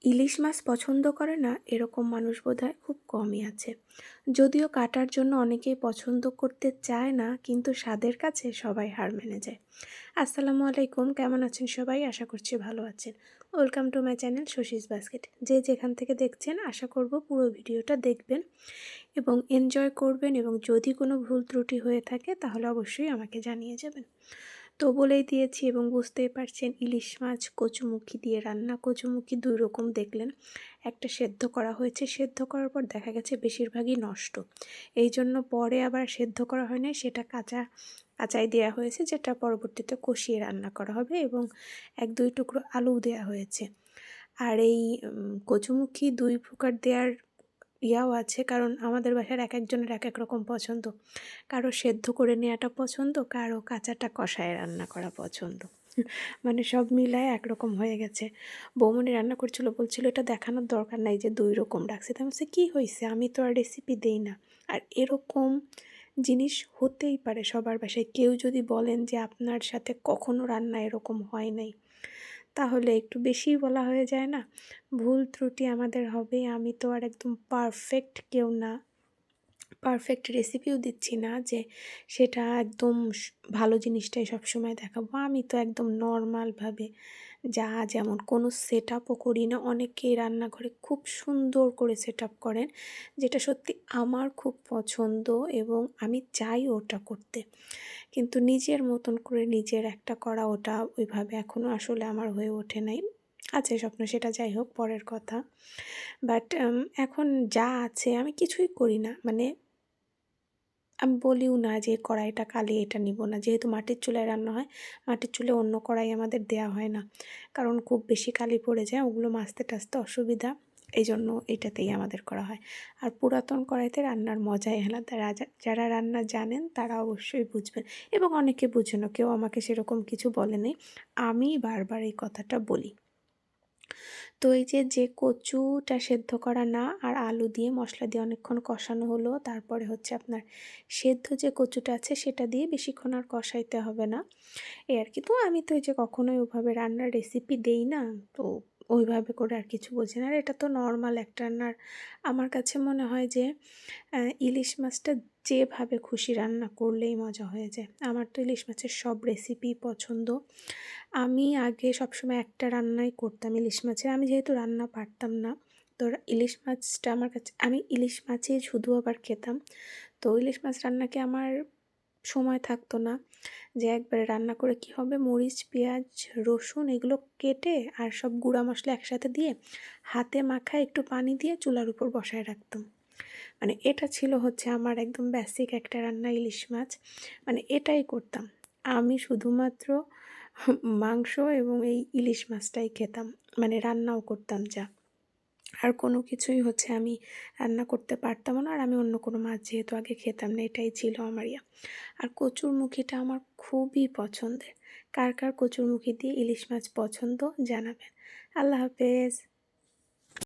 ইলিশ মাছ পছন্দ করে না এরকম মানুষ বোধহয় খুব কমই আছে। যদিও কাটার জন্য অনেকেই পছন্দ করতে চায় না, কিন্তু স্বাদের কাছে সবাই হার মেনে যায়। আসসালামু আলাইকুম, কেমন আছেন সবাই? আশা করছি ভালো আছেন। Welcome to my channel Shashi's basket. যে যেখান থেকে দেখছেন আশা করব পুরো ভিডিওটা দেখবেন এবং এনজয় করবেন, এবং যদি কোনো ভুল ত্রুটি হয়ে থাকে তাহলে অবশ্যই আমাকে জানিয়ে যাবেন। তো বলেই দিয়েছি এবং বুঝতেই পারছেন, ইলিশ মাছ কচুমুখী দিয়ে রান্না। কচুমুখী দুই রকম দেখলেন, একটা সেদ্ধ করা হয়েছে, সেদ্ধ করার পর দেখা গেছে বেশিরভাগই নষ্ট, এই জন্য পরে আবার সেদ্ধ করা হয় না, সেটা কাঁচাই দেওয়া হয়েছে, যেটা পরবর্তীতে কষিয়ে রান্না করা হবে, এবং এক দুই টুকরো আলু দেওয়া হয়েছে। আর এই কচুমুখী দুই প্রকার দেওয়ার ইয়াও আছে, কারণ আমাদের বাসার এক একজনের এক এক রকম পছন্দ। কারো সেদ্ধ করে নেওয়াটা পছন্দ, কারো কাঁচাটা কষায় রান্না করা পছন্দ। মানে সব মিলায় একরকম হয়ে গেছে। বৌমনি রান্না করছিল, বলছিল এটা দেখানোর দরকার নাই যে দুই রকম রাখছি। তো আমি বলছি কী হয়েছে, আমি তো আর রেসিপি দেই না। আর এরকম জিনিস হতেই পারে সবার বাসায়। কেউ যদি বলেন যে আপনার সাথে কখনো রান্না এরকম হয় নাই, তাহলে একটু বেশিই বলা হয়ে যায় না? ভুল ত্রুটি আমাদের হবে। আমি তো আর একদম পারফেক্ট কেউ না, পারফেক্ট রেসিপিও দিচ্ছি না যে সেটা একদম ভালো জিনিসটাই সবসময় দেখাবো। আমি তো একদম নর্মালভাবে যা যেমন, কোনো সেট আপও করি না। অনেকেই রান্নাঘরে খুব সুন্দর করে সেট আপ করেন, যেটা সত্যি আমার খুব পছন্দ এবং আমি চাই ওটা করতে, কিন্তু নিজের মতন করে নিজের একটা করা, ওটা ওইভাবে এখনও আসলে আমার হয়ে ওঠে নাই। আছে স্বপ্ন, সেটা যাই হোক, পরের কথা। বাট এখন যা আছে আমি কিছুই করি না। মানে আমি বলিও না যে কড়াইটা কালি, এটা নিব না। যেহেতু মাটির চুলায় রান্না হয়, মাটির চুলায় অন্য কড়াই আমাদের দেয়া হয় না, কারণ খুব বেশি কালি পড়ে যায়, ওগুলো মাজতে টাজতে অসুবিধা, এই জন্য এটাতেই আমাদের করা হয়। আর পুরাতন কড়াইতে রান্নার মজাই আলাদা। যারা রান্না জানেন তারা অবশ্যই বুঝবেন, এবং অনেকে বুঝেনও, কেউ আমাকে সেরকম কিছু বলেনি। আমি বারবার এই কথাটা বলি। তো এই যে কচুটা সেদ্ধ করা না, আর আলু দিয়ে মশলা দিয়ে অনেকক্ষণ কষানো হলো, তারপরে হচ্ছে আপনার সেদ্ধ যে কচুটা আছে সেটা দিয়ে বেশিক্ষণ আর কষাইতে হবে না, এই আর কি। তো আমি তো এই যে কখনোই ওইভাবে রান্নার রেসিপি দেই না, তো ওইভাবে করে আর কিছু বলছি না। আর এটা তো নর্মাল একটা রান্নার। আমার কাছে মনে হয় যে ইলিশ মাছটা যেভাবে খুশি রান্না করলেই মজা হয়ে যায়। আমার তো ইলিশ মাছের সব রেসিপি পছন্দ। আমি আগে সবসময় একটা রান্নাই করতাম ইলিশ মাছের। আমি যেহেতু রান্না পারতাম না, তো ইলিশ মাছটা আমার কাছে, আমি ইলিশ মাছই শুধু আবার খেতাম। তো ইলিশ মাছ রান্নাকে আমার সময় থাকতো না যে একবারে রান্না করে কি হবে, মরিচ, পেঁয়াজ, রসুন এগুলো কেটে আর সব গুঁড়া মশলা একসাথে দিয়ে হাতে মাখায় একটু পানি দিয়ে চুলার উপর বসায় রাখতাম। মানে এটা ছিল হচ্ছে আমার একদম বেসিক একটা রান্না, ইলিশ মাছ। মানে এটাই করতাম আমি, শুধুমাত্র মাংস এবং এই ইলিশ মাছটাই খেতাম, মানে রান্নাও করতাম যা। আর কোনো কিছুই হচ্ছে আমি রান্না করতে পারতাম না। আর আমি অন্য কোনো মাছ যেহেতু আগে খেতাম না, এটাই ছিল আমার ইয়া। আর কচুরমুখীটা আমার খুবই পছন্দের। কার কার কচুরমুখী দিয়ে ইলিশ মাছ পছন্দ জানাবেন। আল্লাহ হাফেজ।